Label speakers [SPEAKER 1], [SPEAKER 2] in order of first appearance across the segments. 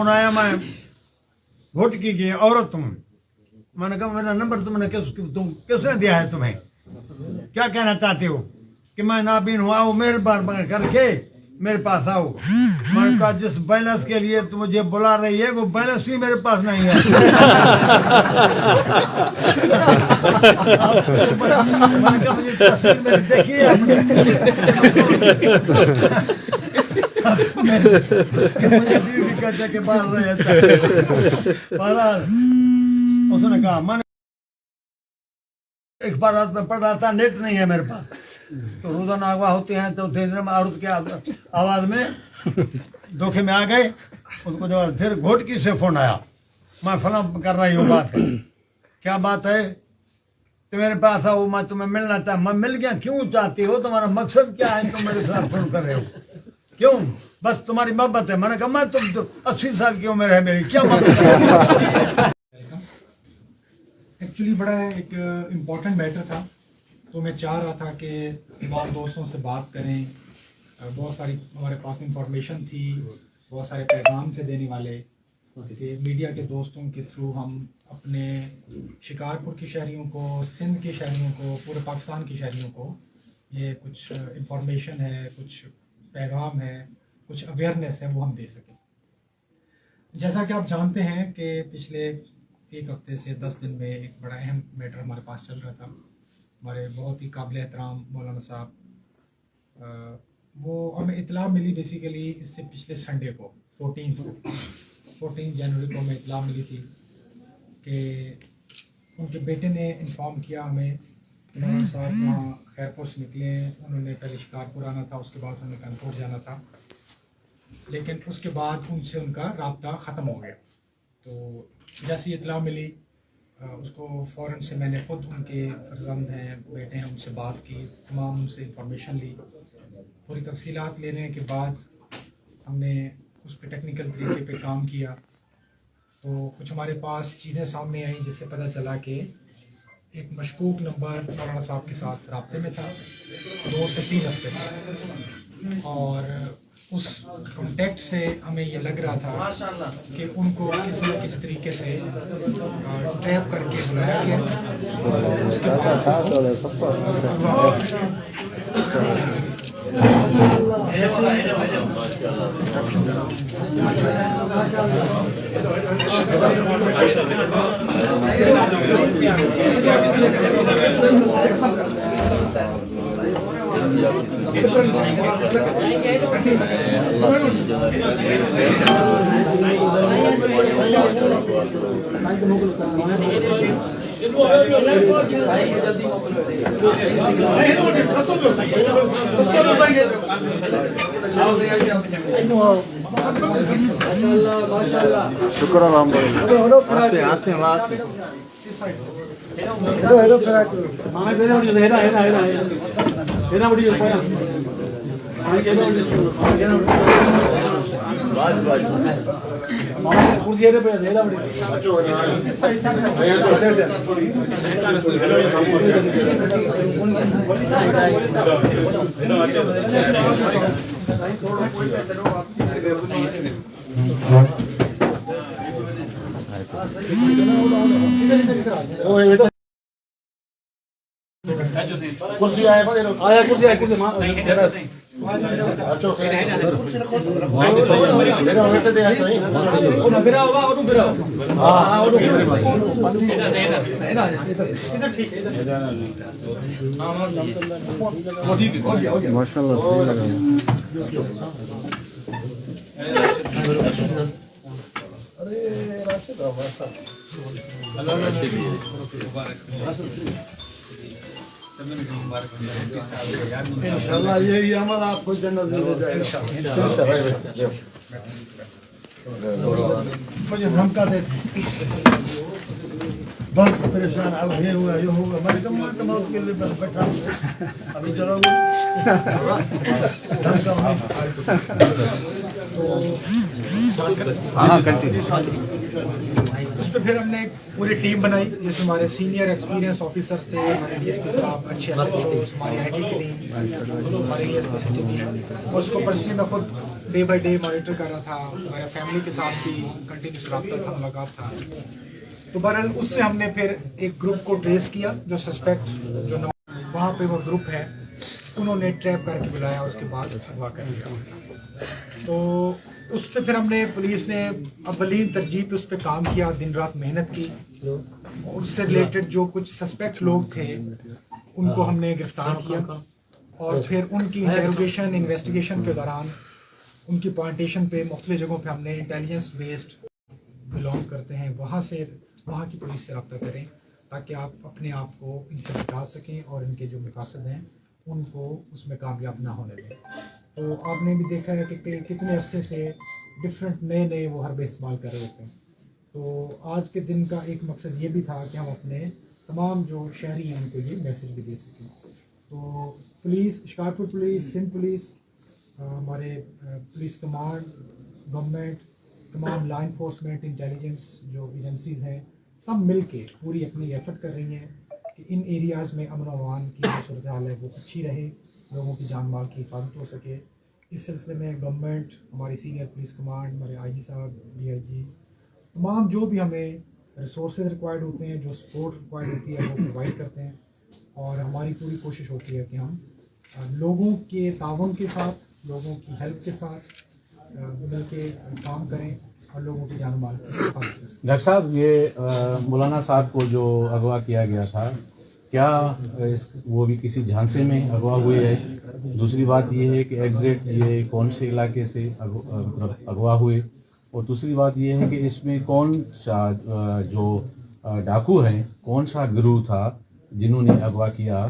[SPEAKER 1] Phone आया, मैं घोटकी की औरत तुम। मैंने कहा मेरा नंबर तुमने किसने दिया है तुम्हें, क्या कहना चाहते हो कि मैं नाबीन हूँ, आओ मेहरबान करके मेरे पास आओ। मैंने कहा जिस बैलेंस के लिए तुम मुझे बुला रही है वो बैलेंस ही मेरे पास नहीं है। मैंने कहा मुझे तस्वीर में देखिए मुझे ड्यूटी करने के बाद रहे थे। उसने कहा मैंने अखबार में पढ़ रहा था, नेट नहीं है मेरे पास, तो रोजाना अगवा होते हैं तो औरत के आवाज में धोखे में आ गए। उसको जो फिर घोटकी से फोन आया, मैं फला कर रही हूँ बात, क्या बात है, तो मेरे पास आओ, मैं तुम्हें मिलना चाहता। मैं मिल गया, क्यों चाहती हो, तुम्हारा मकसद क्या है, तुम मेरे साथ फोन कर रहे हो, क्यों, बस तुम्हारी मोहब्बत है। मैंने कहा मैं तुम 80 साल की उम्र है मेरी, क्या मोहब्बत है।
[SPEAKER 2] एक्चुअली बड़ा एक इम्पॉर्टेंट मैटर था, तो मैं चाह रहा था कि तमाम दोस्तों से बात करें। बहुत सारी हमारे पास इंफॉर्मेशन थी, बहुत सारे पैगाम थे देने वाले कि मीडिया के दोस्तों के थ्रू हम अपने शिकारपुर के शहरियों को, सिंध के शहरियों को, पूरे पाकिस्तान के शहरियों को ये कुछ इंफॉर्मेशन है, कुछ पैगाम है, कुछ अवेयरनेस है, वो हम दे सकें। जैसा कि आप जानते हैं कि पिछले एक हफ्ते से 10 दिन में एक बड़ा अहम मैटर हमारे पास चल रहा था। हमारे बहुत ही काबिल एहतराम मौलाना साहब, वो हमें इतला मिली बेसिकली इससे पिछले संडे को 14 जनवरी को हमें इतला मिली थी कि उनके बेटे ने इन्फॉर्म किया हमें कि मौलाना साहब वहाँ खैरपुर से निकले हैं, उन्होंने पहले शिकारपुर आना था, उसके बाद उन्होंने कानपुर जाना था, लेकिन उसके बाद उनसे उनका राब्ता ख़त्म हो गया। तो जैसी इतला मिली उसको फ़ौरन से मैंने खुद, उनके फर्जंद हैं, बेटे हैं, उनसे बात की, तमाम उनसे इंफॉर्मेशन ली। पूरी तफसीलात लेने के बाद हमने उस पर टेक्निकल तरीके पे काम किया। तो कुछ हमारे पास चीज़ें सामने आई जिससे पता चला कि एक मशकूक नंबर मौलाना साहब के साथ राब्ते में था 2 से 3 हफ्ते तक, और उस कॉन्टेक्ट से हमें ये लग रहा था कि उनको किसी न किसी तरीके से ट्रैप करके बुलाया गया। और उसके
[SPEAKER 3] शुक्र कुर्सी आया कुर्सी
[SPEAKER 1] इंशाल्लाह यही अमल आपको जन्नत में ले जाएगा। मुझे धमका दे बहुत परेशान, अब ये हुआ ये होगा, मैं मौत के लिए बस बैठा अभी चलो। तो
[SPEAKER 2] اس پہ پھر ہم نے ایک پوری ٹیم بنائی جس میں ہمارے سینئر ایکسپیرینس آفیسرس تھے, ہمارے ڈی ایس پی صاحب, اچھے ایس ایچ اوز, ہماری آئی ٹی کی ٹیم, ہمارے E S P C T team, اور اس کو پرسنلی میں خود ڈے بائی ڈے مانیٹر کر رہا تھا. ہمارے فیملی کے ساتھ بھی کنٹینیوس رابطہ تھا, ملاقات تھا. تو بہرحال اس سے ہم نے پھر ایک گروپ کو ٹریس کیا جو سسپیکٹ جو وہاں پہ وہ گروپ ہے انہوں نے ٹریپ کر کے بلایا, اس کے بعد اغوا کر لیا. تو اس پہ پھر ہم نے پولیس نے اولین ترجیح پہ اس پہ کام کیا, دن رات محنت کی. اس سے ریلیٹڈ جو کچھ سسپیکٹ لوگ تھے ان کو ہم نے گرفتار کیا, اور پھر ان کی انٹیروگیشن انویسٹیگیشن کے دوران ان کی پوائنٹیشن پہ مختلف جگہوں پہ ہم نے انٹیلیجنس بیسڈ بلانگ کرتے ہیں وہاں سے وہاں کی پولیس سے رابطہ کریں تاکہ آپ اپنے آپ کو ان سے بچا سکیں اور ان کے جو مقاصد ہیں ان کو اس میں کامیاب نہ ہونے دیں. تو آپ نے بھی دیکھا ہے کہ کتنے عرصے سے ڈفرینٹ نئے وہ حربے استعمال کر رہے ہوتے ہیں. تو آج کے دن کا ایک مقصد یہ بھی تھا کہ ہم اپنے تمام جو شہری ہیں ان کو یہ میسج بھی دے سکیں. تو police, Shikarpur police, Sindh police, ہمارے پولیس کمانڈ, گورنمنٹ, تمام لا انفورسمنٹ, انٹیلیجنس جو ایجنسیز ہیں سب مل کے پوری اپنی ایفرٹ کر رہی ہیں کہ ان ایریاز میں امن و امان کی جو صورتحال ہے وہ اچھی رہے, لوگوں کی جان مال کی حفاظت ہو سکے. اس سلسلے میں گورنمنٹ, ہماری سینئر پولیس کمانڈ, ہمارے آئی جی صاحب, ڈی آئی جی, تمام جو بھی ہمیں ریسورسز ریکوائرڈ ہوتے ہیں, جو سپورٹ ریکوائرڈ ہوتی ہے وہ پرووائڈ کرتے ہیں. اور ہماری پوری کوشش ہوتی ہے کہ ہم لوگوں کے تعاون کے ساتھ, لوگوں کی ہیلپ کے ساتھ مل کے کام کریں اور لوگوں کی جان مال کی حفاظت کریں.
[SPEAKER 4] ڈاکٹر صاحب, یہ مولانا صاحب کو جو اغوا کیا گیا تھا, کیا وہ بھی کسی جھانسے میں اغوا ہوئے ہے؟ دوسری بات یہ ہے کہ ایگزیکٹ یہ کون سے علاقے سے اغوا ہوئے؟ اور دوسری بات یہ ہے کہ اس میں کون سا جو ڈاکو ہیں, کون سا گروہ تھا جنہوں نے اغوا کیا؟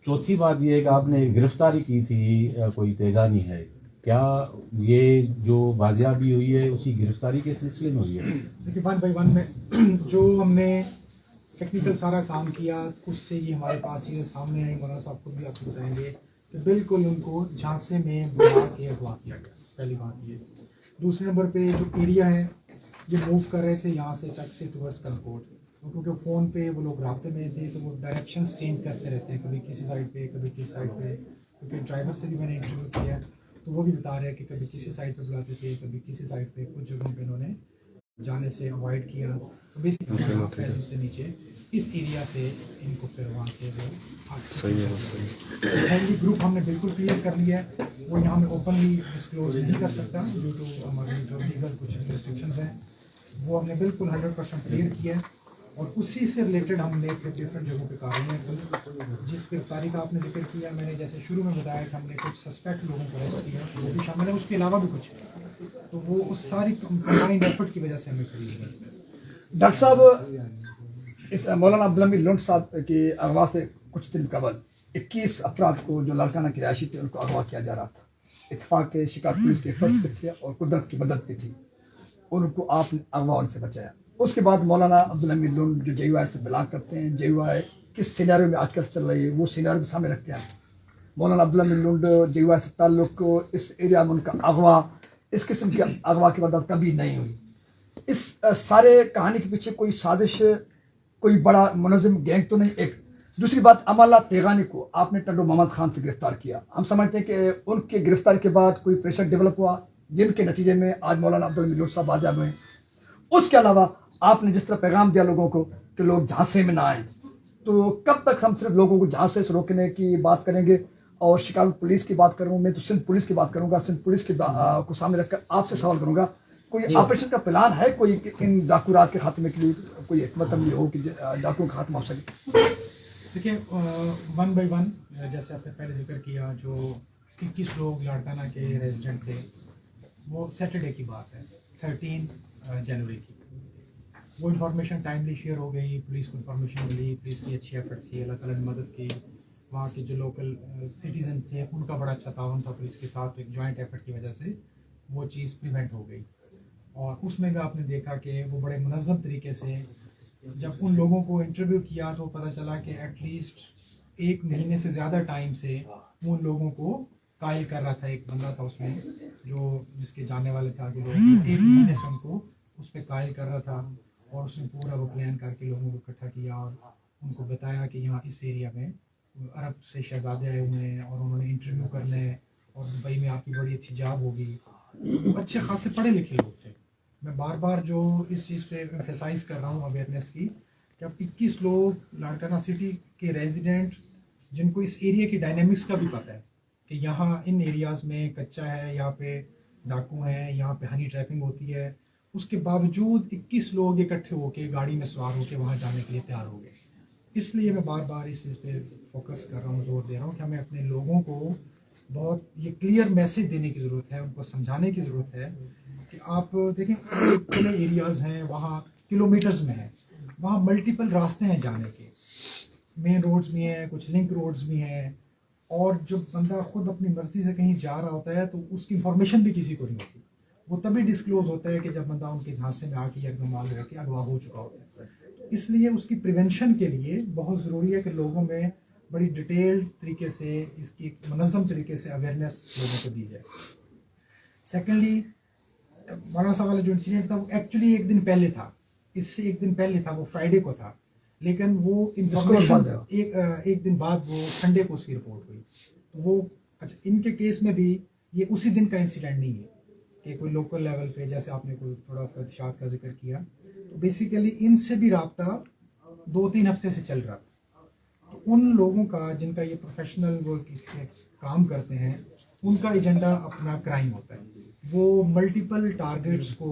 [SPEAKER 4] چوتھی بات یہ ہے کہ آپ نے گرفتاری کی تھی, کوئی تیزانی ہے کیا یہ جو بازیابی ہوئی ہے اسی گرفتاری کے سلسلے میں ہوئی ہے؟
[SPEAKER 2] دیکھیے 1 بائی 1 میں جو ہم نے ٹیکنیکل سارا کام کیا اس سے یہ ہمارے پاس چیزیں سامنے آئیں. مولانا صاحب خود بھی آپ کو بتائیں گے کہ بالکل ان کو جھانسے میں بلا کے اغوا کیا گیا. پہلی بات یہ. دوسرے نمبر پہ جو ایریا ہے یہ موو کر رہے تھے یہاں سے چک سے ٹورڈز کنکوٹ, کیونکہ فون پہ وہ لوگ رابطے میں تھے تو وہ ڈائریکشنز چینج کرتے رہتے ہیں, کبھی کسی سائڈ پہ کبھی کسی سائڈ پہ. کیونکہ ڈرائیور سے بھی میں نے انٹرویو کیا تو وہ بھی بتا رہے ہیں کہ کبھی کسی سائڈ پہ بلاتے تھے کبھی کسی سائڈ پہ. کچھ جگہوں پہ انہوں نے جانے سے اوائڈ کیا. بیسکلی سے نیچے اس ایریا سے ان کو پھر وہاں سے فیملی گروپ ہم نے بالکل کلیئر کر لیا ہے. وہ یہاں میں اوپنلی ڈسکلوز نہیں کر سکتا ڈیو ٹو ہماری جو لیگل کچھ ریسٹرکشنز ہیں, وہ ہم نے بالکل 100% کلیئر کیا ہے. اور اسی سے ریلیٹڈ ہم نے پھر ڈفرینٹ جگہوں پہ کارروائی جس گرفتاری کا آپ نے ذکر کیا, میں نے جیسے شروع میں بتایا کہ ہم نے کچھ سسپیکٹ لوگوں کو ریسٹ کیا, وہ بھی شامل ہے, اس کے علاوہ بھی کچھ ہے. تو وہ اس ساری کمبائنڈ ایفرٹ کی وجہ سے ہمیں خرید ہے.
[SPEAKER 5] ڈاکٹر صاحب, اس مولانا عبدالحمید لونڈ صاحب کی اغوا سے کچھ دن قبل 21 افراد کو جو لاڑکانہ کے رہائشی تھے ان کو اغوا کیا جا رہا تھا. اتفاق کے شکار پولیس کے فرض پہ تھے اور قدرت کی مدد پہ تھی, ان کو آپ نے اغوا ان سے بچایا. اس کے بعد مولانا عبدالحمید لونڈ جو جے یو آئی سے بلانگ کرتے ہیں, جے یو آئی کس سینیریو میں آج کل چل رہی ہے وہ سینیریو بھی سامنے رکھتے ہیں. مولانا عبدالحمید لونڈ جے یو آئی سے تعلق, اس ایریا میں ان کا اغوا, اس قسم کی اغوا کی واردات کبھی نہیں ہوئی. اس سارے کہانی کے پیچھے کوئی سازش, کوئی بڑا منظم گینگ تو نہیں. ایک دوسری بات, امالہ تیغانی کو آپ نے ٹنڈو محمد خان سے گرفتار کیا. ہم سمجھتے ہیں کہ ان کی گرفتاری کے بعد کوئی پریشر ڈیولپ ہوا جن کے نتیجے میں آج مولانا عبدالحمید لونڈ صاحب بازیاب ہوئے. اس کے علاوہ آپ نے جس طرح پیغام دیا لوگوں کو کہ لوگ جھانسے میں نہ آئیں, تو کب تک ہم صرف لوگوں کو جھانسے سے روکنے کی بات کریں گے؟ اور شکار پولیس کی بات کروں میں تو سندھ پولیس کی بات کروں گا. سندھ پولیس کو سامنے رکھ کر آپ سے سوال کروں گا, کوئی آپریشن کا پلان ہے کوئی کہ ان ڈاکو کے خاتمے کے لیے کوئی حکمت عملی ہو کہ ڈاکوؤں کا خاتمہ ہو سکے؟
[SPEAKER 2] دیکھیں 1 بائی 1 جیسے آپ نے پہلے ذکر کیا, جو 21 لوگ لاڑکانہ کے ریزیڈنٹ تھے, وہ سیٹرڈے کی بات ہے 13 جنوری کی. وہ انفارمیشن ٹائملی شیئر ہو گئی, پولیس کو انفارمیشن ملی, پولیس کی اچھی ایفرٹ تھی, اللہ تعالیٰ نے مدد کی. وہاں کے جو لوکل سٹیزن تھے ان کا بڑا اچھا تعاون تھا پولیس کے ساتھ, ایک جوائنٹ ایفرٹ کی وجہ سے وہ چیز پریونٹ ہو گئی. اور اس میں بھی آپ نے دیکھا کہ وہ بڑے منظم طریقے سے جب ان لوگوں کو انٹرویو کیا تو پتہ چلا کہ ایٹ لیسٹ 1 مہینے سے زیادہ ٹائم سے ان لوگوں کو कायल कर रहा था, एक बंदा था उसमें जो जिसके जानने वाले थे आगे लोग, 1 महीने से उनको उस पर कायल कर रहा था, और उसने पूरा वो प्लान करके लोगों को इकट्ठा किया और उनको बताया कि यहाँ इस एरिया में अरब से शहजादे आए हुए हैं और उन्होंने इंटरव्यू करना है और दुबई में आपकी बड़ी अच्छी जॉब होगी। वो अच्छे खासे पढ़े लिखे लोग थे। मैं बार बार जो इस चीज़ पे एम्फेसाइज कर रहा हूँ अवेयरनेस की, कि अब 21 लोग लाड़काना सिटी के रेजिडेंट जिनको इस एरिया की डायनेमिक्स का भी पता है कि यहाँ इन एरियाज़ में कच्चा है, यहाँ पे डाकू हैं, यहाँ पे हनी ट्रैपिंग होती है, उसके बावजूद 21 लोग इकट्ठे होके गाड़ी में सवार होके वहाँ जाने के लिए तैयार हो गए। इसलिए मैं बार बार इस चीज़ पे फोकस कर रहा हूँ, जोर दे रहा हूँ कि हमें अपने लोगों को बहुत ये क्लियर मैसेज देने की ज़रूरत है, उनको समझाने की ज़रूरत है कि आप देखें खुले एरियाज़ हैं, वहाँ किलोमीटर्स में है, वहाँ मल्टीपल रास्ते हैं जाने के, मेन रोड्स भी हैं, कुछ लिंक रोड्स भी हैं, और जब बंदा खुद अपनी मर्जी से कहीं जा रहा होता है तो उसकी इंफॉर्मेशन भी किसी को नहीं होती। वो तभी डिस्क्लोज होता है कि जब बंदा उनके झांसे में आके यरगमाल होकर अगवा हो चुका होता है। इसलिए उसकी प्रिवेंशन के लिए बहुत ज़रूरी है कि लोगों में बड़ी डिटेल्ड तरीके से इसकी एक मुनज़्ज़म तरीके से अवेयरनेस लोगों को दी जाए। सेकेंडली, मौलाना साहब वाला जो इंसिडेंट था वो एक्चुअली एक दिन पहले था, इससे एक दिन पहले था, वो फ्राइडे को था, लेकिन वो इंफॉर्मेशन एक दिन बाद वो संडे को उसकी रिपोर्ट हुई। तो वो अच्छा, इनके केस में भी ये उसी दिन का इंसिडेंट नहीं है कि कोई लोकल लेवल पे, जैसे आपने कोई थोड़ा सा शाद का जिक्र किया, तो बेसिकली इनसे भी राब्ता 2-3 हफ्ते से चल रहा था। तो उन लोगों का जिनका ये प्रोफेशनल वो काम करते हैं, उनका एजेंडा अपना क्राइम होता है, वो मल्टीपल टारगेट्स को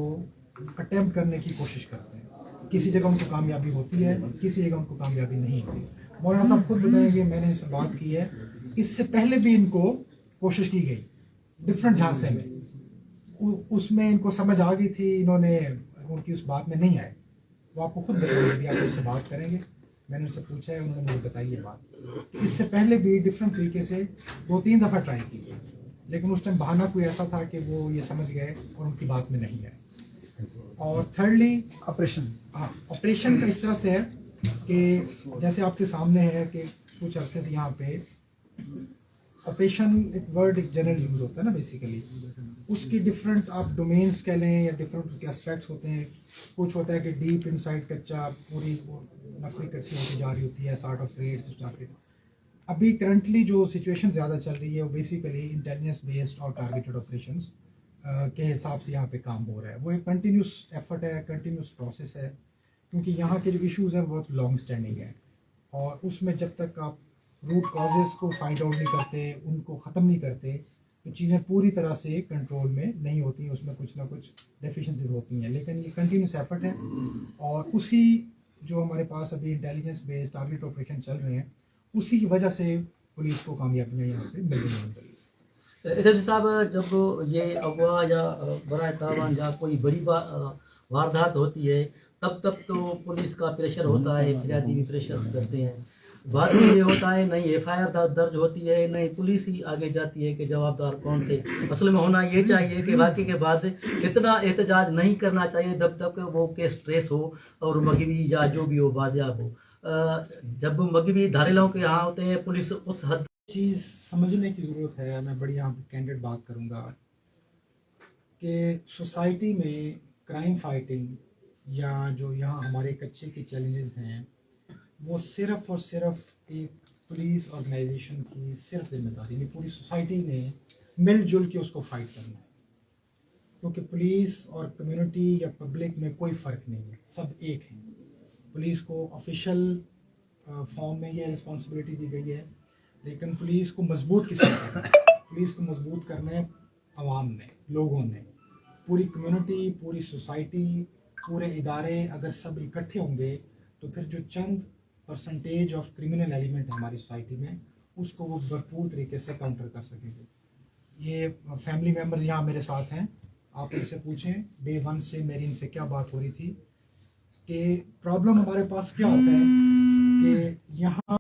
[SPEAKER 2] अटेम्प्ट करने की कोशिश करते हैं। किसी जगह उनको कामयाबी होती है, किसी जगह उनको कामयाबी नहीं होती। मौलाना साहब खुद बताएंगे, मैंने इनसे बात की है, इससे पहले भी इनको कोशिश की गई डिफरेंट झांसे में, उसमें इनको समझ आ गई थी, इन्होंने उनकी उस बात में नहीं आए। वो आपको खुद बताएंगे, आप उनसे बात करेंगे, मैंने उनसे पूछा है, उन्होंने मुझे बताई ये बात कि इससे पहले भी डिफरेंट तरीके से 2-3 दफ़ा ट्राई की गई, लेकिन उस टाइम बहाना कोई ऐसा था कि वो ये समझ गए और उनकी बात में नहीं आए। और थर्डली ऑपरेशन का इस तरह से है कि जैसे आपके सामने है कि कुछ अरसे से यहाँ पे ऑपरेशन एक वर्ड एक जनरल यूज होता है ना, बेसिकली उसकी डिफरेंट आप डोमेन्स कह लें या डिफरेंट उसके एस्पेक्ट्स होते हैं। कुछ होता है कि डीप इनसाइड कच्चा पूरी नफरी इकट्ठी होती जा रही होती है, सॉर्ट ऑफ रेट्स। अभी करंटली जो सिचुएशन ज़्यादा चल रही है वो बेसिकली इंटेलिजेंस बेस्ड और टारगेटेड ऑपरेशंस के हिसाब से यहाँ पे काम हो रहा है। वो एक कंटिन्यूस एफर्ट है, कंटिन्यूस प्रोसेस है, क्योंकि यहाँ के जो इश्यूज़ हैं बहुत लॉन्ग स्टैंडिंग है, और उसमें जब तक आप रूट कॉजेज़ को फाइंड आउट नहीं करते, उनको ख़त्म नहीं करते, तो चीज़ें पूरी तरह से कंट्रोल में नहीं होती, उसमें कुछ ना कुछ डेफिशिएंसीज होती हैं। लेकिन ये कंटिन्यूस एफर्ट है, और उसी जो हमारे पास अभी इंटेलिजेंस बेस्ड टारगेट ऑपरेशन चल रहे हैं, उसी की वजह से पुलिस को कामयाबियाँ यहाँ पे मिल रही हैं।
[SPEAKER 6] एसएसपी साहब, जब ये अगवा या बराए तावान या कोई बड़ी वारदात होती है, तब तो पुलिस का प्रेशर होता है, फिरियादी भी प्रेशर करते हैं। बाद में ये होता है नहीं एफआईआर दर्ज होती है, नहीं पुलिस ही आगे जाती है कि जवाबदार कौन थे। असल में होना ये चाहिए कि वाक़ई के बाद इतना एहतजाज नहीं करना चाहिए जब तक वो केस ट्रेस हो और मगवी या जो भी हो बाजियाब हो। जब मगवी धारेलाओं के यहाँ होते हैं, पुलिस उस हद
[SPEAKER 2] चीज़ समझने की ज़रूरत है। मैं बड़ी यहाँ पे कैंडिड बात करूँगा कि सोसाइटी में क्राइम फाइटिंग या जो यहाँ हमारे कच्चे के चैलेंजेस हैं, वो सिर्फ़ और सिर्फ एक पुलिस ऑर्गेनाइजेशन की सिर्फ जिम्मेदारी नहीं, पूरी सोसाइटी ने मिलजुल के उसको फाइट करना है। क्योंकि पुलिस और कम्युनिटी या पब्लिक में कोई फ़र्क नहीं है, सब एक हैं। पुलिस को ऑफिशियल फॉर्म में ये रिस्पॉन्सिबिलिटी दी गई है, लेकिन पुलिस को मजबूत किसने करना है? पुलिस को मजबूत करना है आवाम ने, लोगों ने, पूरी कम्युनिटी, पूरी सोसाइटी, पूरे इदारे अगर सब इकट्ठे होंगे तो फिर जो चंद परसेंटेज ऑफ क्रिमिनल एलिमेंट है हमारी सोसाइटी में, उसको वो भरपूर तरीके से काउंटर कर सकेंगे। ये फैमिली मेम्बर्स यहाँ मेरे साथ हैं, आप इनसे पूछें डे 1 से मेरी इनसे क्या बात हो रही थी कि प्रॉब्लम हमारे पास क्या होता है कि यहाँ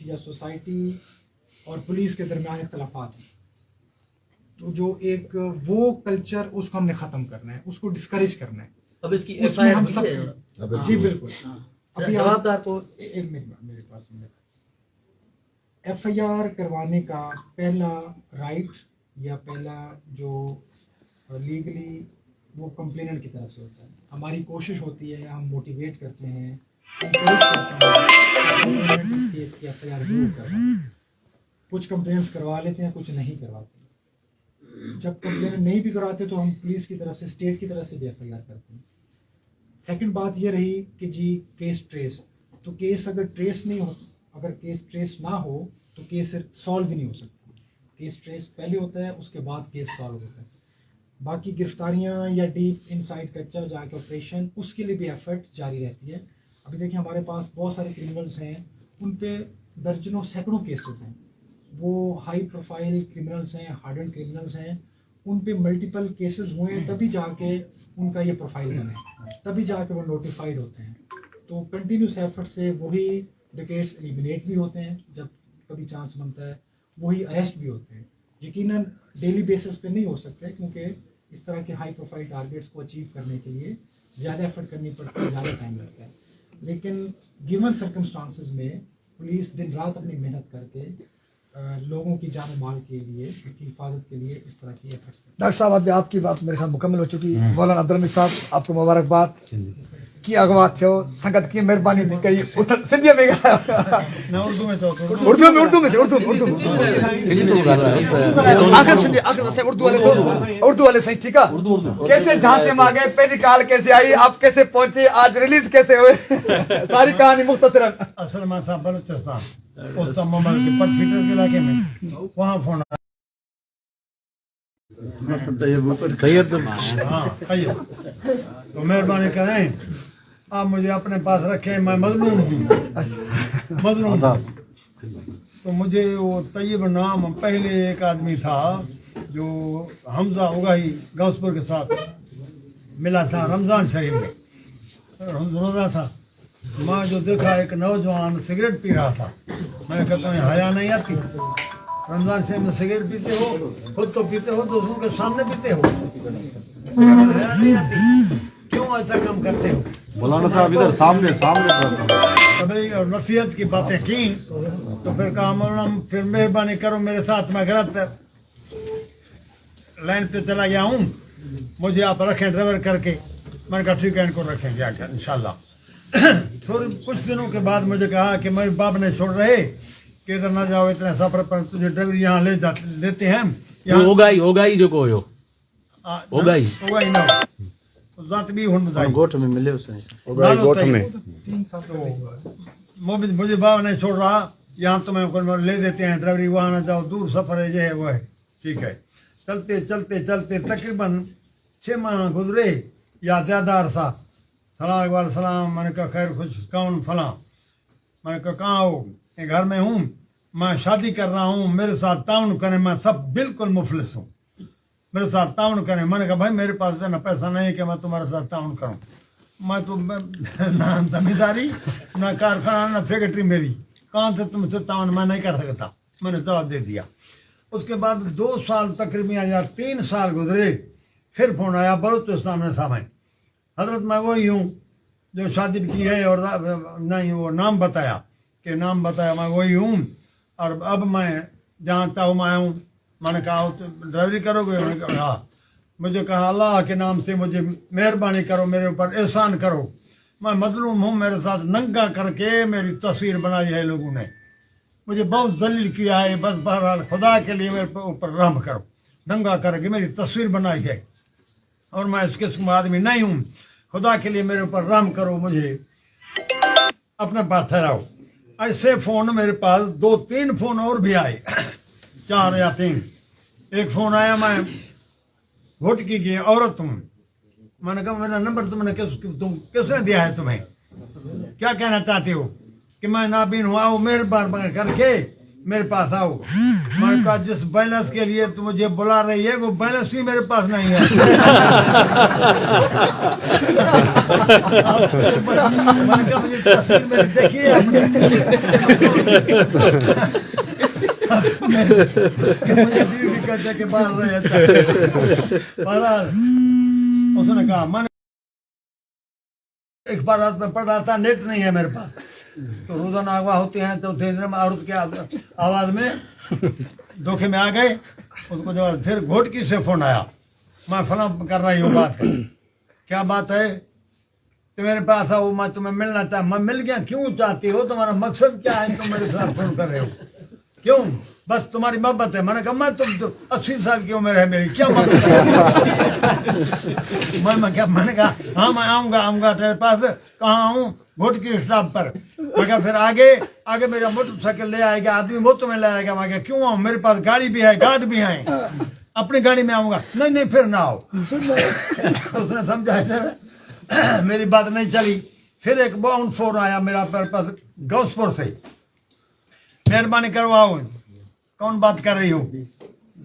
[SPEAKER 2] या सोसाइटी और पुलिस के दरमियान इख्तलाफात हैं, तो जो एक वो कल्चर उसको हमने ख़त्म करना है, उसको डिस्करेज करना है।
[SPEAKER 6] अब इसकी
[SPEAKER 2] उसमें हम
[SPEAKER 6] एफआईआर
[SPEAKER 2] सब जी बिल्कुल। अभी
[SPEAKER 6] जवाबदार को
[SPEAKER 2] एक मिनट मेरे पास FIR کروانے کا پہلا رائٹ یا پہلا جو لیگلی وہ کمپلیننٹ کی طرف سے ہوتا ہے. ہماری کوشش ہوتی ہے, ہم موٹیویٹ کرتے ہیں, انکریج کرتے ہیں کہ اس کیس کی FIR ضرور کروایں. کچھ کمپلینٹس کروا لیتے ہیں, کچھ نہیں کرواتے. جب کمپلین نہیں بھی کراتے تو ہم پولیس کی طرف سے, اسٹیٹ کی طرف سے بھی FIR کرتے ہیں. سیکنڈ بات یہ رہی کہ جی کیس ٹریس, تو کیس اگر ٹریس نہیں ہو, اگر کیس ٹریس نہ ہو تو کیس سالو بھی نہیں ہو سکتا. کیس ٹریس پہلے ہوتا ہے, اس کے بعد کیس سالو ہوتا ہے. باقی گرفتاریاں یا ڈیپ ان سائڈ کچا جا کے آپریشن, اس کے لیے بھی ایفرٹ جاری رہتی ہے. ابھی دیکھیں ہمارے پاس بہت سارے کرمنلز ہیں, ان پہ درجنوں سینکڑوں کیسز ہیں. وہ ہائی پروفائل کرمنلز ہیں, ہارڈنڈ کرمنلز ہیں, ان پہ ملٹیپل کیسز ہوئے ہیں, تبھی جا کے ان کا یہ پروفائل بنے, تبھی جا کے وہ نوٹیفائڈ ہوتے ہیں. تو کنٹینیوس ایفرٹ سے وہی ڈکیٹس ایلیمینیٹ بھی ہوتے ہیں جب کبھی چانس بنتا ہے, وہی اریسٹ بھی ہوتے ہیں. یقیناً ڈیلی بیسس پہ نہیں ہو سکتے, کیونکہ اس طرح کے ہائی پروفائل ٹارگیٹس کو اچیو کرنے کے لیے زیادہ ایفرٹ کرنی پڑتی ہے, زیادہ ٹائم لگتا ہے. لیکن گیون سرکمسٹانسز میں پولیس دن رات اپنی محنت کر کے لوگوں کی جان و مال کے لیے, ان کی حفاظت کے لیے اس طرح کی ایفرٹس کرتے ہیں.
[SPEAKER 5] ڈاکٹر صاحب ابھی آپ کی بات میرے ساتھ مکمل ہو چکی. مولانا عبدالحمید صاحب آپ کو مبارکباد کی اغوا تھو, سنگت کی مہربانی تھی کئی سندھی میں
[SPEAKER 1] میں اردو میں تو
[SPEAKER 5] اردو آخر سندھی آخر سے اردو والے صحیح ٹھیک ہے. کیسے جھانسے میں آ گئے, پہلی کال کیسے آئی, آپ کیسے پہنچے, آج ریلیز کیسے ہوئے, ساری کہانی مختصراً.
[SPEAKER 1] اصل میں تھا بلوچستان, اس موبائل کے پٹ فیٹر کے علاقے میں, وہاں فون آیا. ہاں تو مہربانی کریں آپ مجھے اپنے پاس رکھیں, میں مظلوم ہوں, مظلوم. تو مجھے وہ طیب نام پہلے ایک آدمی تھا جو حمزہ اگاہی گوسپور کے ساتھ ملا تھا رمضان شریف میں, روزہ تھا. میں جو دیکھا ایک نوجوان سگریٹ پی رہا تھا, میں کہتا ہوں حیا نہیں آتی, رمضان شریف میں سگریٹ پیتے ہو, خود تو پیتے ہو, دوسروں کے سامنے پیتے ہو, حیا نہیں آتی, کیوں ایسا کام کرتے ہو؟
[SPEAKER 3] مولانا صاحب ادھر سامنے
[SPEAKER 1] اور نصیحت کی باتیں کی تو پھر کہا مولانا پھر مہربانی کرو میرے ساتھ, میں غلط لائن پہ چلا گیا ہوں, مجھے آپ رکھیں ڈرائیور کر کے. میں نے کہا ٹھیک ہے, ان کو رکھیں گے انشاءاللہ. تھوڑے کچھ دنوں کے بعد مجھے کہا کہ میرے باپ نے چھوڑ رہے کہ ادھر نہ جاؤ, اتنے سفر پر تجھے ڈرائیور یہاں لیتے ہیں.
[SPEAKER 4] ہوگا ہی جو کوئی ہوگا ہی
[SPEAKER 1] نہ ذات بھی ہوں
[SPEAKER 3] گوٹھ میں ملے اسے
[SPEAKER 1] مجھے باپ نے چھوڑ رہا, یہاں تمہیں لے دیتے ہیں ڈرائیوری, وہاں نہ جاؤ, دور سفر ہے, یہ ہے وہ ہے. ٹھیک ہے, چلتے چلتے چلتے تقریباً 6 ماہ گزرے یا زیادہ عرصہ. سلام علیکم السلام, میں نے کہا خیر خوش, کون فلاں. میں نے کہا کہاں ہو؟ گھر میں ہوں, میں شادی کر رہا ہوں, میرے ساتھ تعاون کریں, میں سب بالکل مفلس ہوں, میرے ساتھ تعاون کریں. میں نے کہا بھائی میرے پاس نہ پیسہ نہیں کہ میں تمہارے ساتھ تعاون کروں, میں تو نہ زمینداری نہ کارخانہ نہ فیکٹری میری, کہاں سے تم سے تعاون میں نہیں کر سکتا. میں نے جواب دے دیا. اس کے بعد 2 سال تقریباً یا 3 سال گزرے, پھر فون آیا, بلوچستان میں تھا میں, حضرت میں وہی ہوں جو شادی کی ہے, اور نہیں وہ نام بتایا کہ نام بتایا, میں وہی ہوں, اور اب میں جہاں تک میں آیا ہوں. میں نے کہا ڈرائیوری کرو گے؟ میں نے کہا ہاں. مجھے کہا اللہ کے نام سے مجھے مہربانی کرو, میرے اوپر احسان کرو, میں مظلوم ہوں, میرے ساتھ ننگا کر کے میری تصویر بنائی ہے لوگوں نے, مجھے بہت ذلیل کیا ہے, بس بہرحال خدا کے لیے میرے اوپر رحم کرو. ننگا کر کے میری تصویر بنائی ہے, اور میں اس قسم کا آدمی نہیں ہوں, خدا کے لیے میرے اوپر رحم کرو, مجھے اپنے پاس ٹھہراؤ. ایسے فون میرے پاس 2-3 فون اور بھی آئے, 4 یا 3. ایک فون آیا, میں گھٹکی کی عورت ہوں. میں نے کہا میرا نمبر تم نے کس نے دیا ہے تمہیں, کیا کہنا چاہتے ہو؟ کہ میں نابین ہوں, آؤ مہربان کر کے میرے پاس آؤ. میں نے کہا جس بیلنس کے لیے تم مجھے بلا رہی ہے وہ بیلنس ہی میرے پاس نہیں ہے. میں نے کہا مجھے تصویر میں دیکھیے, مجھے بیوی کہتے کہ باہر رہے. اس نے کہا میں एक बार रात में पढ़ रहा था, नेट नहीं है मेरे पास, तो रोजाना अगवा होते हैं तो थे औरत के आवाज में धोखे में आ गए। उसको जो फिर घोटकी से फोन आया, मैं फला कर रही हूँ बात, क्या बात है, तो मेरे पास आओ, मैं तुम्हें मिलना चाहता। मैं मिल गया, क्यों चाहती हो, तुम्हारा मकसद क्या है, तुम मेरे साथ फोन कर रहे हो, क्यों, बस तुम्हारी मोहब्बत है। मैंने कहा मैं तुम तो 80 साल की उम्र है मेरी, क्या मकसद है? मैंने कहा हाँ मैं आऊंगा तेरे पास, कहाँ आऊँ, घोटकी स्टॉप पर। मैं कहा फिर आगे मेरा मोटरसाइकिल ले आएगा, आदमी वो तुम्हें ले आएगा। मैं कहा क्यों आऊँ, मेरे पास गाड़ी भी है, गार्ड भी है, अपनी गाड़ी में आऊंगा। नहीं फिर ना आओ। उसने समझाया, मेरी बात नहीं चली। फिर एक बाउंड फोन आया मेरा पास गौसपुर से, मेहरबानी करो आओ। कौन बात कर रही हो,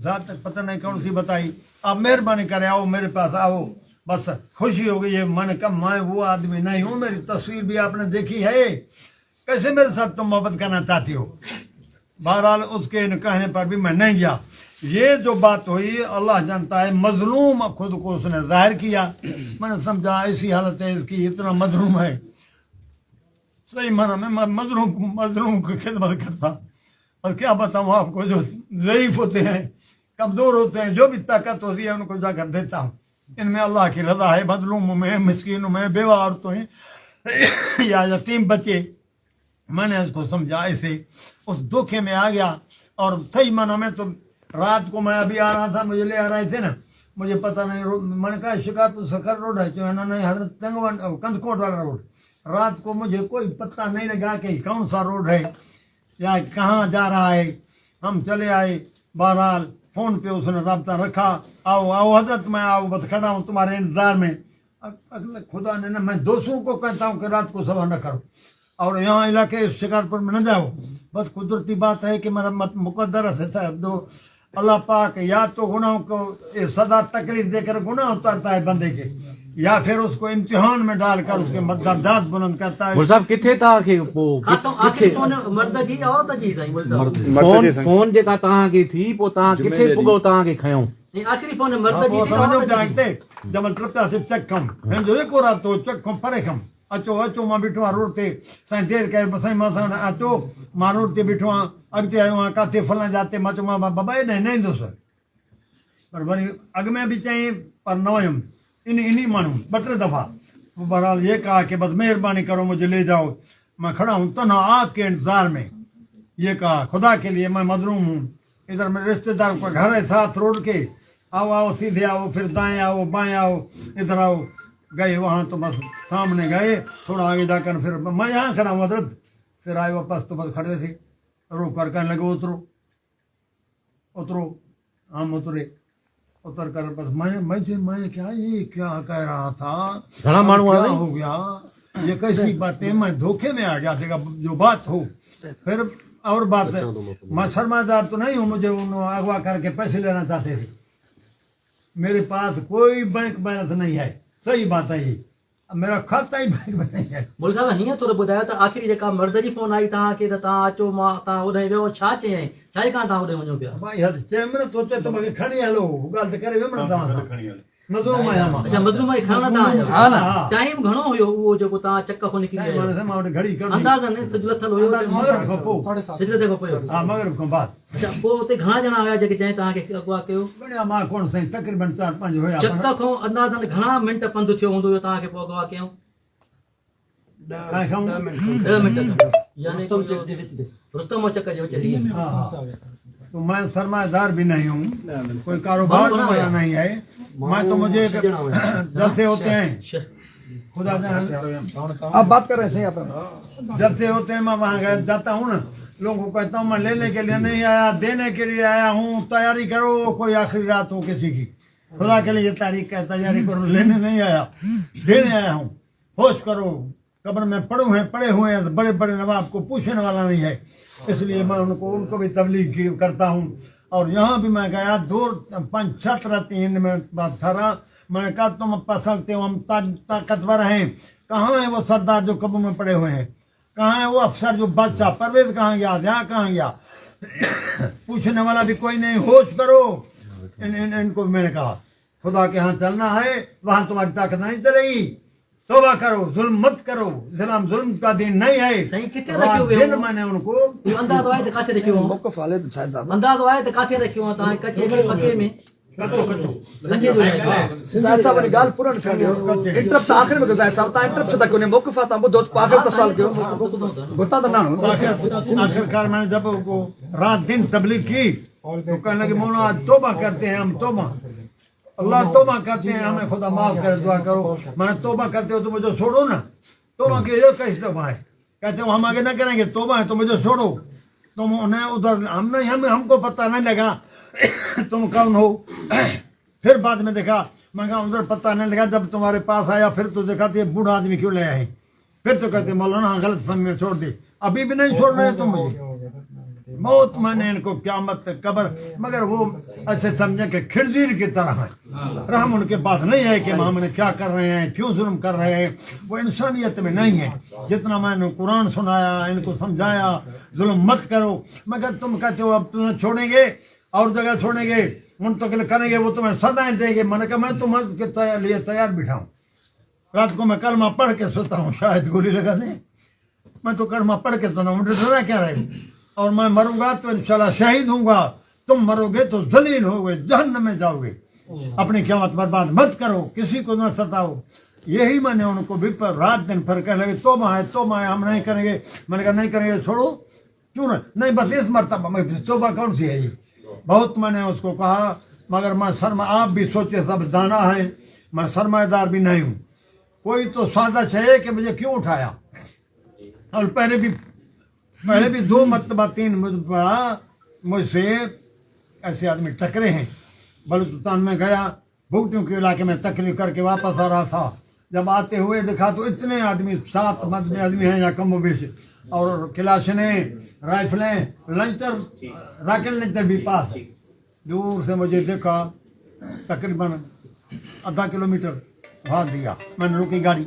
[SPEAKER 1] जात पता नहीं कौन सी बताई, आप मेहरबानी करे आओ मेरे पास आओ, बस खुशी हो गई है। मैंने कहा मैं वो आदमी नहीं हूँ, मेरी तस्वीर भी आपने देखी है, कैसे मेरे साथ तुम मोहब्बत करना चाहती हो। बहरहाल उसके कहने पर भी मैं नहीं गया। ये जो बात हुई अल्लाह जानता है, मजलूम खुद को उसने जाहिर किया। मैंने समझा ऐसी हालत है इसकी, इतना मजलूम है, सही माना मैं मजलूम की खिदमत करता। और क्या बताऊँ आपको, जो ज़ईफ होते हैं, कमज़ोर होते हैं, जो भी ताकत होती है उनको जाकर देता हूँ। इनमें अल्लाह की रज़ा है, मजलूमों में, मिस्कीनों में, बेवा औरतों हैं या यतीम बच्चे। मैंने उसको समझा ऐसे, उस धोखे में आ गया। और सही माना में तो रात को मैं अभी आ रहा था, मुझे ले आ रहे थे ना, मुझे पता नहीं, मैंने कहा शिकारपुर सखर रोड है, जो है ना हजरत तंगवन कंदकोट वाला रोड। रात को मुझे कोई पता नहीं लगा कि कौन सा रोड है या कहाँ जा रहा है। हम चले आए, बहरहाल फोन पे उसने रब्ता रखा, आओ हजरत मैं आओ, बस खड़ा हूँ तुम्हारे इंतजार में। अगले खुदा ने ना, मैं दोस्तों को कहता हूँ कि रात को सभा न करो और यहाँ इलाके शिकारपुर में न जाओ। बस कुदरती बात है कि मेरा मुकद्दर है साहब, दो अल्लाह पाक या तो गुनाहों को सदा तकलीफ देकर गुनाह उतारता है बंदे के, या फिर उसको इम्तिहान में डालकर उसके दर्जात बुलंद करता है।
[SPEAKER 3] बोल साहब किथे था कि वो
[SPEAKER 6] आखिर कौन मर्द जी औरत जी साईं बोल साहब,
[SPEAKER 3] फोन जेका तहां की थी पो तहां किथे पुगो तहां के खयो।
[SPEAKER 6] नहीं आखिरी फोन मर्द जी थी
[SPEAKER 1] समझो
[SPEAKER 6] औरत जी थी?
[SPEAKER 1] जानते जब ट्रप्या से चक्कम जो एक और तो चक्कम परेखम अचो मां बीठो रोड ते साईं देर के साईं मां सां अचो मां रोड ते बीठो अॻिते आयो आहियां काथे फलां जाते मां चयो मां बाबा हे न ईंदो सर, पर वरी अॻ में भी चई पर न वयुमि। इन्हीं माण्हू 2-3 दफ़ा। बहरहाल ये कहा कि बस मेहरबानी करो मुझे ले जाओ, मैं खड़ा हूँ तन्हा आपके इंतजार में। ये कहा खुदा के लिए मैं मजलूम हूँ, इधर मेरे रिश्तेदार का घर है साथ रोड के, आओ सीधे आओ, फिर दाएं आओ बाएं आओ, इधर आओ। गए वहाँ तो बस सामने गए, थोड़ा आगे जाकर फिर मैं यहाँ खड़ा हूँ हजरत, फिर आए वापस तो बस खड़े थे, रोक कर कहने लगे उतरो। हम उतरे, उतर कर बस मैं क्या कह रहा था,
[SPEAKER 3] घना मानू आ
[SPEAKER 1] क्या
[SPEAKER 3] गई?
[SPEAKER 1] हो गया, ये कैसी बातें, मैं धोखे में आ गया था। जो बात हो फिर और बात है, मैं सरमादार तो नहीं हूँ, मुझे उन्होंने अगवा करके पैसे लेना चाहते थे, मेरे पास कोई बैंक बैलेंस नहीं है, सही बात है ये, मेरा खाता ही बैंक में नहीं है।
[SPEAKER 6] बोल साहब हीअं थोरो ॿुधायो त आख़िरी जेका मर्द जी फोन आई तव्हांखे त तव्हां अचो मां तव्हां होॾे वियो, छा चयईं, छाजे खां तव्हां होॾे वञो पिया?
[SPEAKER 1] भाई हद चैमन तो चे तो मगे खणी हलो गाल त करे वेमण तव्हां मजलूम आया मां।
[SPEAKER 6] अच्छा मजलूम आई खणण तव्हां आया?
[SPEAKER 1] हा न,
[SPEAKER 6] टाइम घणो हुयो उहो जेको तव्हां चक खो निकिरी
[SPEAKER 1] नहीं
[SPEAKER 6] आया?
[SPEAKER 1] माने मां घड़ी कर
[SPEAKER 6] अंदाज़न सिज लथल हुयो
[SPEAKER 1] मगर खपो,
[SPEAKER 2] 7:30
[SPEAKER 6] सिज खां पोइ?
[SPEAKER 1] हां मगर को बात
[SPEAKER 6] अच्छा पोइ उते घणा ॼणा हुया जेके जंहिं तव्हांखे अॻुवा कयो?
[SPEAKER 1] बढ़िया मां कोन सही तकरीबन 4-5 होया।
[SPEAKER 6] चक खां अंदाज़न घणा मिंट पंधु थियो हूंदो हुयो तव्हांखे पोइ अॻुवा कयूं?
[SPEAKER 1] काय खाऊं
[SPEAKER 6] 10 मिंट यानी रुस्तम चक जे विच में।
[SPEAKER 1] हां तो मैं सरमाएदार भी नहीं हूँ, कोई कारोबार वाला नहीं है, मैं तो मुझे जलसे होते हैं खुदा जाने।
[SPEAKER 5] आप बात कर रहे हैं सही आप?
[SPEAKER 1] जब से होते हैं मैं वहाँ गया जाता हूँ ना, लोगों को कहता हूँ मैं लेने के लिए नहीं आया, देने के लिए आया हूँ, तैयारी करो, कोई आखिरी रात हो किसी की, खुदा के लिए तारीख का तैयारी करो, लेने नहीं आया, देने आया हूँ, होश करो, कब्र में पड़े हुए हैं, बड़े बड़े नवाब को पूछने वाला नहीं है, इसलिए मैं उनको भी तबलीग करता हूँ। और यहाँ भी मैं गया 2-5 रहती में बात सारा, मैंने कहा तुम पसंदते हो, हम ताकतवर हैं, कहाँ है वो सरदार जो कब्र में पड़े हुए हैं, कहाँ है वो अफसर जो बादशाह, परवेज कहाँ गया, यहाँ कहाँ गया, पूछने वाला भी कोई नहीं, होश करो। इनको मैंने कहा खुदा के यहाँ चलना है, वहाँ तुम्हारी ताकत नहीं चलेगी, तौबा करो, जुल्म मत करो, इस्लाम जुल्म का दिन नहीं है।
[SPEAKER 6] सही किथे
[SPEAKER 1] रात
[SPEAKER 6] रखियो
[SPEAKER 1] दिन
[SPEAKER 6] वियो
[SPEAKER 1] मैंने उनको
[SPEAKER 6] इहो अंदाज़ो आहे त काथे रखियो हो?
[SPEAKER 5] मौक़िफ़ वाले तो शायद साहब
[SPEAKER 6] अंदाज़ो आहे त काथे रखियो हो तव्हां कचे में पके में
[SPEAKER 1] कचो कचो
[SPEAKER 6] कचे जो आहे
[SPEAKER 5] जाहिद साहब ने गाल पूरा कर लियो इंटरप्ट आखिर में जाहिद साहब ता इंटरप्ट तक ने मौक़िफ़ था वो दोस्त आखिर तसवाल कयो गोता तो ना हो
[SPEAKER 1] आखिरकार मैंने जब उनको रात दिन तबलीग की तो कहने लगे मौलाना आज तौबा करते हैं हम, तौबा अल्लाह तौबा करते हैं, हमें खुदा माफ करे, दुआ करो। मैंने तौबा करते हो तो मुझे छोड़ो ना। तौबा के ये कैसे तौबा है? कहते हो हम आगे ना करेंगे, तौबा है तो मुझे छोड़ो। तुम उन्हें उधर हम नहीं, हमको पता नहीं लगा तुम कौन हो। फिर बाद में देखा, मैं कहा उधर पता नहीं लगा, जब तुम्हारे पास आया फिर तो देखा ये बूढ़ा आदमी क्यों ले आए। फिर तो कहते मौलाना गलत फहमी में छोड़ दी, अभी भी नहीं छोड़ रहे तुम मुझे। मौत मैंने इनको क्यामत कब्र, मगर वो ऐसे समझे कि खिरजीर की तरह है। रहम उनके पास नहीं है कि हम क्या कर रहे हैं, क्यों जुल्म कर रहे हैं, वो इंसानियत में नहीं है। जितना मैंने कुरान सुनाया, इनको समझाया जुल्म मत करो, मगर तुम कहते हो अब तुम्हें छोड़ेंगे और जगह छोड़ेंगे, मुंतकिल करेंगे, वो तुम्हें सदाएं देंगे। मैंने कहा मैं तुम्हारे लिए तैयार बिठाऊं। रात को मैं कलमा पढ़ के सोता हूँ, शायद गोली लगाने। मैं तो कलमा पढ़ के सोता हूँ, मुझे डरा क्या रहे। और मैं मरूंगा तो इंशाल्लाह शहीद हूँगा, तुम मरोगे तो जलील होगे, जहन्नम में जाओगे। अपनी क़यामत बर्बाद मत करो, किसी को न सताओ। यही मैंने उनको भी पर रात दिन फिर कहने लगे तौबा है, हम नहीं करेंगे। मैंने कहा नहीं करेंगे, छोड़ो, क्यों नहीं, बस इस मरतबा में तौबा कौन सी है ये। बहुत मैंने उसको कहा, मगर मैं आप भी सोचे सब जाना है, मैं सरमाएदार भी नहीं हूँ। कोई तो साजिश है कि मुझे क्यों उठाया। और पहले भी 2 मरतबा 3 मुझसे ऐसे आदमी टकरे हैं। बलूचिस्तान में गया, भुगटियों के इलाके में तकरीर करके वापस आ रहा था। जब आते हुए देखा तो इतने आदमी 7 आदमी हैं या कम बेश, और क्लाशनें, राइफलें, लंचर, राकेट लंचर भी पास। दूर से मुझे देखा, तकरीबन आधा किलोमीटर भाग दिया। मैंने रोकी गाड़ी,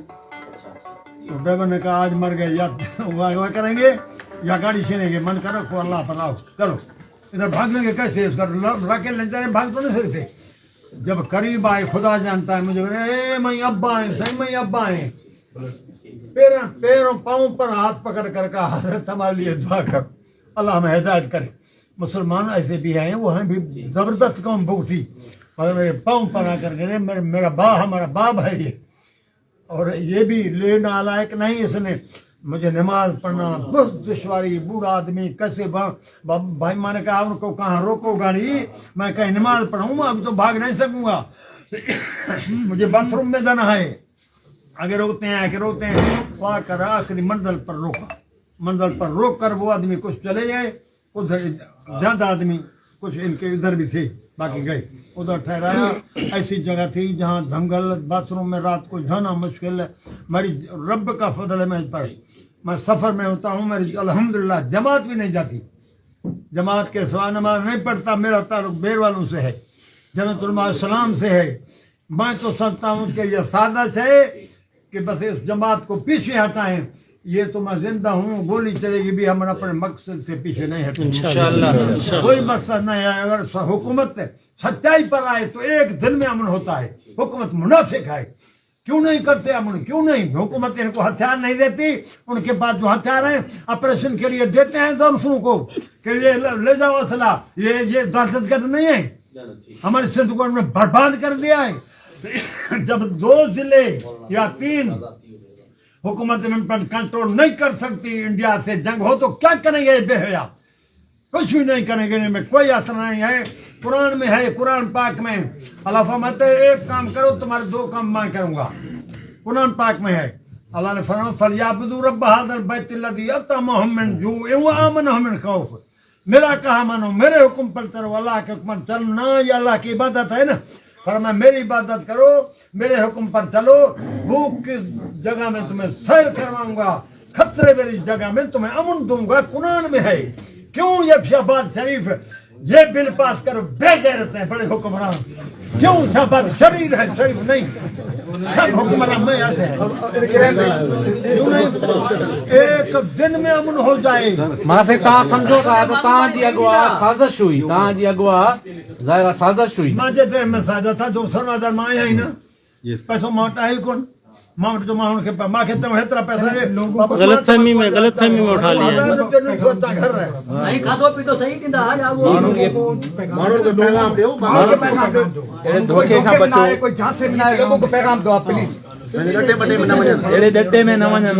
[SPEAKER 1] तो ड्राइवर ने कहा आज मर गए, या वह करेंगे या गाड़ी छीनेंगे। मन करो को अल्लाह पर आओ, चलो इधर भागेंगे कैसे, इसका राकेट लंचर भाग तो नहीं सकते। जब करीब आए, खुदा जानता है, मुझे मैं अब्बा है, सही मैं अब्बा है। पैरों पाँव पर हाथ पकड़ कर कहा हजरत हमारे लिए दुआ कर, अल्लाह में हिदायत करे। मुसलमान ऐसे भी हैं, वो हैं भी जबरदस्त कौम भुगटी, मगर मेरे पाँव पर आकर गिरे। हमारा बाप है ये, और ये भी लेना लायक नहीं। इसने मुझे नमाज पढ़ना बहुत दुश्वारी, बूढ़ा आदमी कैसे भाई मैंने कहा उनको कहाँ रोको गाड़ी, मैं कहीं नमाज पढ़ूँ, अब तो भाग नहीं सकूंगा, मुझे बाथरूम में जाना है। आगे रोकते हैं, वहाँ कर आखिरी मंजिल पर रोका। मंजिल पर रोक कर वो आदमी कुछ चले गए, उधर ज्यादा आदमी कुछ इनके इधर भी थे, बाकी गए। उधर ठहराया, ऐसी जगह थी जहाँ जंगल, बाथरूम में रात को जाना मुश्किल है। मेरी रब का फजल है मेरे पर, मैं सफर में होता हूँ, मेरी अल्हम्दुलिल्लाह जमात भी नहीं जाती, जमात के सिवा नमाज नहीं पढ़ता। मेरा ताल्लुक बेर वालों से है, जमात उलमा इस्लाम से है। मैं तो समझता हूँ कि यह साजिश है कि बस इस जमात को पीछे हटाएं। ये तो मैं जिंदा हूँ, गोली चलेगी भी, हम अपने मकसद से पीछे नहीं हटेंगे इंशाअल्लाह। कोई मकसद नहीं है। अगर हुकूमत सच्चाई पर आए तो एक दिन में अमन होता है। हुकूमत मुनाफिक है, क्यों नहीं करते अमन, क्यों नहीं। हुकूमत इनको हथियार नहीं देती, उनके पास जो हथियार हैं ऑपरेशन के लिए देते हैं दरसों को कि ये ले जाओ असला, ये दहशतगर्द नहीं है। हमारे सिंध को उन्होंने बर्बाद कर दिया है। जब 2 जिले या 3 हुकूमत पर कंट्रोल नहीं कर सकती, इंडिया से जंग हो तो क्या करेंगे बेहया, कुछ भी नहीं करेंगे, इनमें कोई असर नहीं है। कुरान में है, कुरान पाक में अल्लाह फरमाते हैं एक काम करो तुम्हारे 2 काम मैं करूंगा। कुरान पाक में है, अल्लाह ने फरमाया फलयाबुदू रब्ब हाज़िल बैतिल्लज़ी अतअमहुम मिन जूइन व आमनहुम मिन खौफ। मेरा कहा मानो, मेरे हुक्म पर चलो, अल्लाह के हुक्म चलना ये अल्लाह की इबादत है ना। फरमाया मेरी इबादत करो, मेरे हुक्म पर चलो, भूख की जगह में तुम्हें सैर करवाऊंगा, खतरे वाली जगह में तुम्हें अमन दूंगा। कुरान में है। क्यों ये शहबाज शरीफ ये बिल पास करो, बेगैरत है बड़े हुक्मरान, क्यों शहबाज शरीफ है, शरीफ नहीं, सब हुक्मरान में ऐसे है। क्यों नहीं, एक दिन में अमन हो जाए।
[SPEAKER 3] माना से तव्हां सम्झो था त तव्हां जी अॻुवा साज़िश हुई, तव्हां जी अॻुवा ज़ाहिर साज़िश हुई।
[SPEAKER 1] मां जे में साज़िश था, जो सरमादार मां आहियां ई न, पैसो मां वटि आहे कोन, मां तो मां के मां के तो हेतरा पैसा रे
[SPEAKER 7] गलतफहमी में उठा लिया है।
[SPEAKER 1] घर है
[SPEAKER 6] नहीं खाधो पीतो सही थींदा या वो
[SPEAKER 2] माण्हुनि खे पैगाम ॾियो,
[SPEAKER 3] धोखे खां बचो।
[SPEAKER 5] कोई झांसे में ना आए, लोगों को पैगाम दो आप प्लीज।
[SPEAKER 3] अहिड़े ॾटे में न वञनि।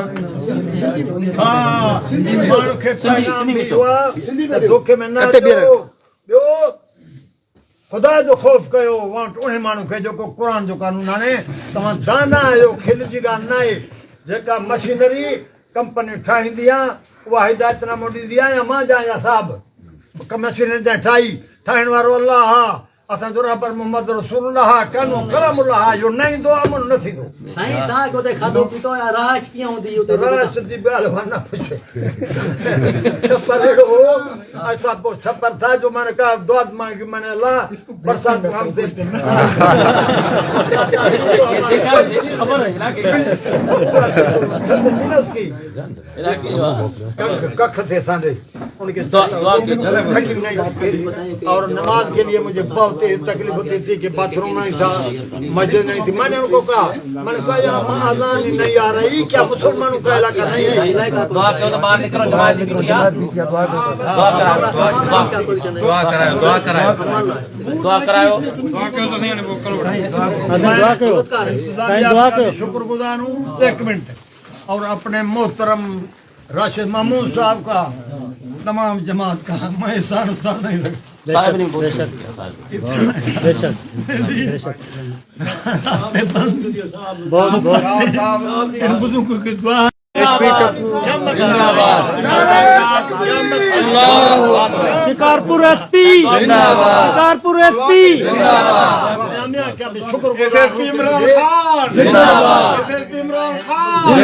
[SPEAKER 1] हां माण्हू खे
[SPEAKER 7] सिंधी में
[SPEAKER 1] धोखे में न अचो। ॿियो खुदा जो ख़ौफ़ कयो वटि उन माण्हू खे जेको क़ुर जो कानून आणे। तव्हां दाना आहियो, खिल जी ॻाल्हि न आहे। जेका मशीनरी कंपनी ठाहींदी आहे उहा हिदायत न ॾींदी आहे या मां जा या साहब मशीनरी जंहिं ठाहिण वारो अलाह आहे, असांजो रहबर मोहम्मद रसूलुल्लाह कानून कलामुल्लाह आहे। इहो न ईंदो अमन न थींदो।
[SPEAKER 6] साईं तव्हांखे उते खाधो पीतो या रहाइश कीअं हूंदी उते?
[SPEAKER 1] रहाइश जी ॻाल्हि उहा न पुछे। छप्पर अहिड़ो हो, असां पोइ छप्पर था जो माने का दुआ मांगी माने अल्लाह बरसात काम से
[SPEAKER 3] खबर है ना कि
[SPEAKER 1] कख थे सांडे उनके फकीर नहीं। और नमाज के लिए मुझे बहुत तकलीफ होती थी कि बाथरूम नहीं था, मस्जिद नहीं थी। मैंने उनको कहा, मैंने कहा यहाँ अजान ही नहीं आ रही, क्या मुसलमानों का इलाका नहीं है?
[SPEAKER 3] दुआ करो तो बाहर निकलो, नमाज की किया। दुआ कराओ।
[SPEAKER 1] शुक्रगुजार हूँ। 1 मिनट। और अपने मोहतरम राशिद मामून साहब का, तमाम जमात का मैं एहसान उतार नहीं सकता।
[SPEAKER 3] साहब ने बेशक
[SPEAKER 1] इन बुजुर्गों की दुआ
[SPEAKER 7] शिकारपुर एसपी शिकारपुर एसपी
[SPEAKER 1] शुक्रगुजार इमरान खान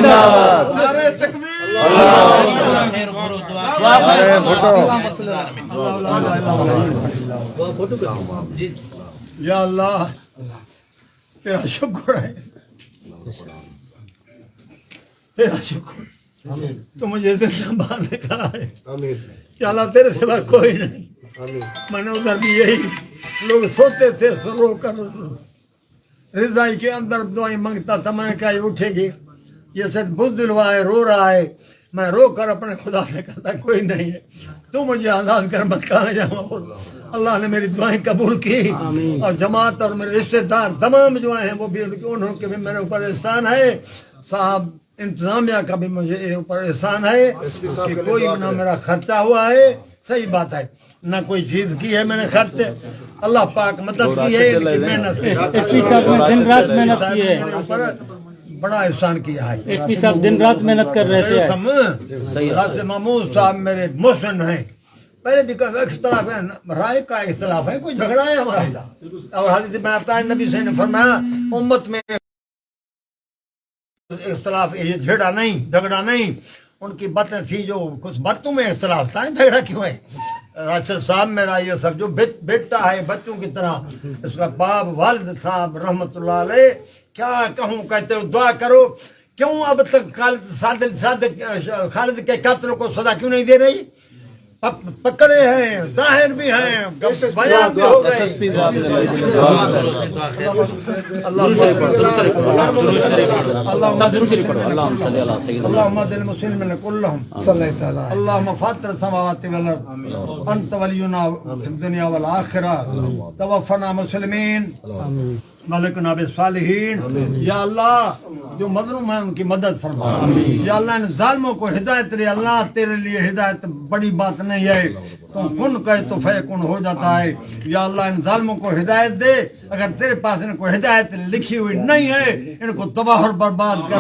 [SPEAKER 1] नारे तकबीर। या अल्लाह तेरा शुक्र है, तेरा शुक्र तो मुझे इधर संभालने का है। क्या अल्लाह तेरे सिवा कोई नहीं। मैंने उधर भी यही लोग सोते थे रो कर रिजाई के अंदर दुआई मांगता था। मैंने कहा ये उठेगी, ये सब बुज़दिल हुआ है, रो रहा है। मैं रो कर अपने खुदा से कहता कोई नहीं है, तू मुझे आज़ाद कर, मैं कहाँ जाऊँ। अल्लाह ने मेरी दुआएं कबूल की और जमात और मेरे रिश्तेदार तमाम जो हैं वो भी उनके भी मेरे ऊपर एहसान है। साहब इंतजामिया का भी मुझे ऊपर एहसान है कि कोई ना मेरा खर्चा हुआ है। सही बात है, ना कोई चीज की है मैंने खर्च। अल्लाह पाक मदद की है, मेहनत
[SPEAKER 7] एसपी साहब ने दिन रात मेहनत की है।
[SPEAKER 1] बड़ा एहसान किया है।
[SPEAKER 7] एसपी साहब दिन रात मेहनत कर रहे थे।
[SPEAKER 1] राशिद मामून साहब मेरे मोहसिन हैं। पहले भी इख्तलाफ है, राय का इख्तलाफ है, कोई झगड़ा है हमारे। और हदीस में आता है नबी ने फरमाया उम्मत में इख्तलाफ, ये झगड़ा नहीं, झगड़ा नहीं। उनकी बातें थी जो कुछ बातों में इख्तलाफ था, झगड़ा क्यों है? राशिद साहब मेरा ये सब जो बेटा है बच्चों की तरह, इसका बाप वालिद साहब रहमतुल्लाह अलैह, क्या कहूँ, कहते हो दुआ करो। क्यों अब तक खालिद के कातिलों को सजा क्यों नहीं दे रही? पकड़े हैं, जाहिर भी हैं, बयान भी हो गए। अल्लाहुम्मा दिल मुस्लिमीन कुल्लहुम अल्लाहुम्मा फातिर समावाति वल अर्द अंत वलियुना फिद दुनिया वल आखिरह तवफ़ना मुस्लिमीन मलिकना बिस्सालिहीन। या अल्लाह जो मजलूम है उनकी मदद फरमा। या अल्लाह इन जालिमों को हिदायत दे। अल्लाह तेरे लिए हिदायत बड़ी बात नहीं है, तो कुन कहे तो फयकुन हो जाता है। या अल्लाह इन जालिमों को हिदायत दे। अगर तेरे पास इनको हिदायत लिखी हुई नहीं है, इनको तबाह और बर्बाद कर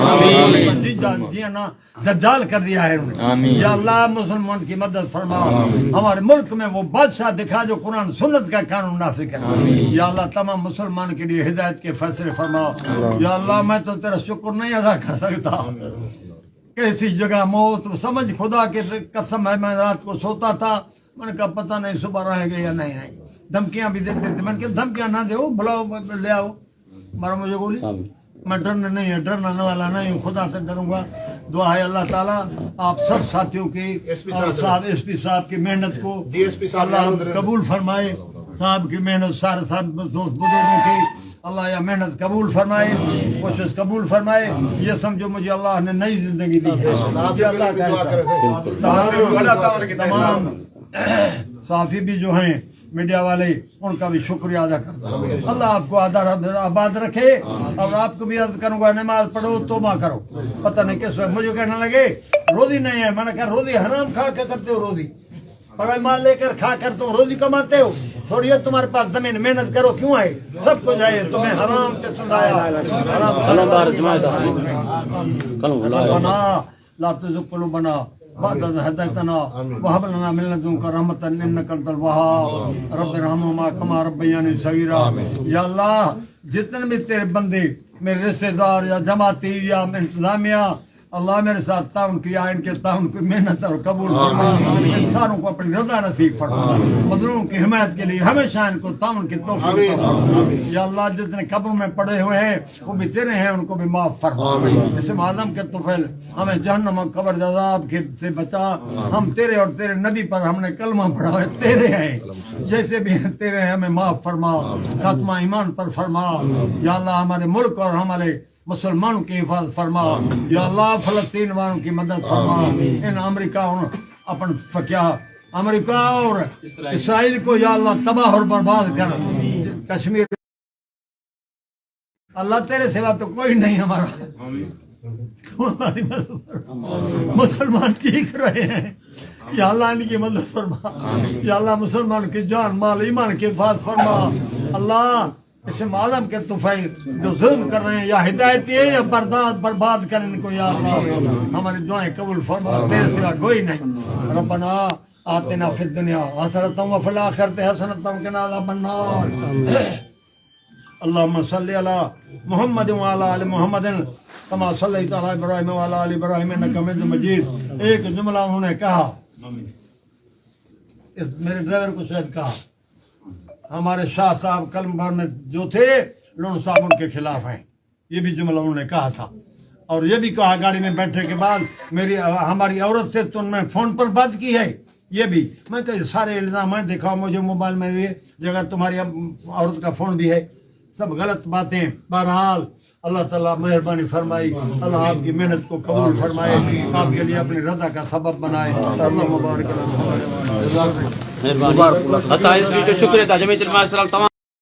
[SPEAKER 1] ना दज्जाल कर दिया है उन्होंने। या अल्लाह मुसलमान की मदद फरमाओ। हमारे मुल्क में वो बादशाह दिखा जो कुरान सुन्नत का कानून नाफिज करे। या अल्लाह तमाम मुसलमान के लिए हिदायत के फैसले फरमाओ। या अल्लाह मैं तो तेरा शुक्र नहीं अदा कर सकता। कैसी जगह मौत, समझ खुदा के कसम है मैं रात को सोता था, मैंने कहा पता नहीं सुबह रहेंगे या नहीं। धमकियां भी देते थे, मैंने कहा धमकियां ना दो, बुलाओ ले आओ, मारो मुझे गोली। मैं डरना नहीं है, डरने वाला नहीं हूँ, खुदा से डरूंगा। दुआ है अल्लाह ताला आप सब साथियों की, एसपी साहब की मेहनत को अल्लाह कबूल फरमाए। साहब की मेहनत, सारे साहब दोस्त बुजुर्गों की अल्लाह या मेहनत कबूल फरमाए, कोशिश कबूल फरमाए। ये समझो मुझे अल्लाह ने नई जिंदगी दी है। ये अल्लाह का तमाम साफी भी जो हैं मीडिया वाले, उनका भी शुक्रिया अदा करता हूँ। अल्लाह आपको आबाद रखे। और आपको भी अर्ज करूंगा, नमाज पढ़ो, तौबा करो। पता नहीं किस वक्त मुझे कहने लगे रोजी नहीं है, मैंने कहा रोजी हराम खा के करते हो, रोजी पढ़ाई माल लेकर खा कर तुम रोजी कमाते हो, थोड़ी है तुम्हारे पास जमीन, मेहनत करो, क्यों है सब कुछ है, तुम्हें हराम पे सुनाया। बना ला तुझको बना بعد هديتنا وهب لنا من لدنك رحمة إنك أنت الوهاب رب ارحمهما كما ربياني صغيرا. یا اللہ جتنے بھی تیرے بندے میرے رشتے دار یا جماعتی یا انتظامیہ، اللہ میرے ساتھ تعاون کیا، ان کے تعاون کی محنت اور قبول فرما، انسانوں کو اپنی رضا نصیب فرما، مظلوم کی حمایت کے لیے ہمیشہ ان کو تعاون کی توفیق فرما. یا اللہ جتنے قبروں میں پڑے ہوئے ہیں وہ بھی تیرے ہیں، ان کو بھی معاف فرما. اسم اعظم کے طفیل ہمیں جہنم اور قبر عذاب سے بچا. ہم تیرے اور تیرے نبی پر ہم نے کلمہ پڑھا ہے، تیرے ہیں جیسے بھی ہیں تیرے ہیں، ہمیں معاف فرما، خاتمہ ایمان پر فرما. یا اللہ ہمارے ملک اور ہمارے مسلمانوں کی حفاظت فرما. یا اللہ فلسطین والوں کی مدد فرما. ان امریکہ اپن فکیا امریکہ اور اسرائیل کو یا اللہ تباہ اور برباد کر. کشمیر اللہ تیرے سوا تو کوئی نہیں ہمارا، تو ہماری مدد فرما. مسلمان ٹھیک رہے ہیں، یا اللہ ان کی مدد فرما. یا اللہ مسلمان کی جان مال ایمان کی حفاظت فرما. اللہ اسم عالم کے طفیل جو ظلم کر رہے ہیں یا ہدایت ہے یا برباد کریں ان کو، یا اللہ ہماری دعائیں قبول فرما. تیرے سوا کوئی نہیں. ربنا آتنا فی الدنیا حسنۃ وفی الآخرۃ حسنۃ وقنا عذاب النار. اللهم صل على محمد وعلى آل محمد كما صليت على ابراہیم وعلى آل ابراہیم انك حمید مجید. ایک جملہ انہوں نے کہا، میرے ڈرائیور کو شاید کہا، ہمارے شاہ صاحب کلم بھر میں جو تھے لون صاحب ان کے خلاف ہیں، یہ بھی جملہ انہوں نے کہا تھا. اور یہ بھی کہا گاڑی میں بیٹھنے کے بعد ہماری عورت سے تو انہوں نے فون پر بات کی ہے. یہ بھی میں تو سارے الزام میں دیکھا مجھے موبائل میں بھی جگہ تمہاری عورت کا فون بھی ہے، سب غلط باتیں. بہرحال اللہ تعالیٰ مہربانی فرمائی، اللہ آپ کی محنت کو قبول فرمائے، آپ کے لیے اپنی رضا کا سبب بنائے. اللہ مبارک.
[SPEAKER 3] اچھا اس ویڈیو شکریہ تھا جمیعت علماء اسلام تمام